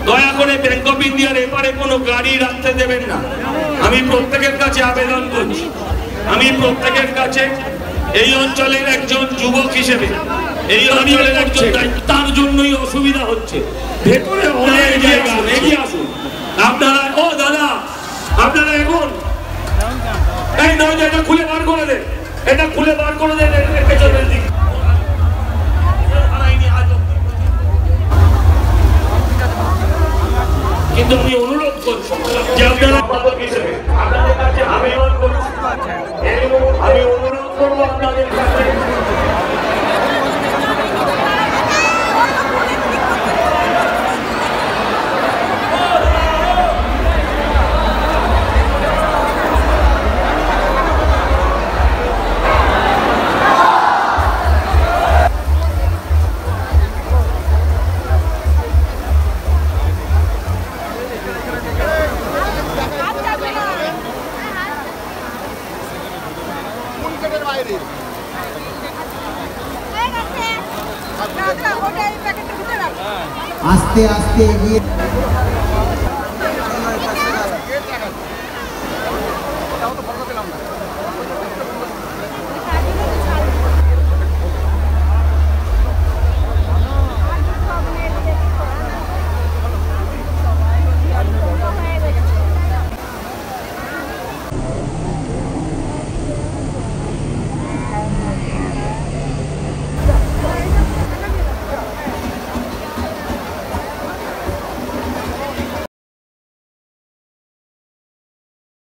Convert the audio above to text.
দয়া করে bank of ইন্ডিয়ার এপারে কোনো গাড়ি রাখতে দেবেন না। আমি প্রত্যেকের কাছে আবেদন করছি, আমি প্রত্যেকের কাছে এই অঞ্চলের একজন যুবক হিসেবে এই অঞ্চলের একজন, তার জন্যই অসুবিধা হচ্ছে। ভেতরে অনেক জায়গা, এগিয়ে আসুন আপনারা। ও দাদা, আপনারা এখন এই নয়, এটা খুলে বার করে দেন, এটা খুলে বার করে দেন পেছনের দিকে। কিন্তু আমি অনুরোধ করছি যে আপনারা হিসেবে আপনাদের কাছে আবেদন করছি, আমি অনুরোধ করবো আপনাদের কাছে আস্তে আস্তে এগিয়ে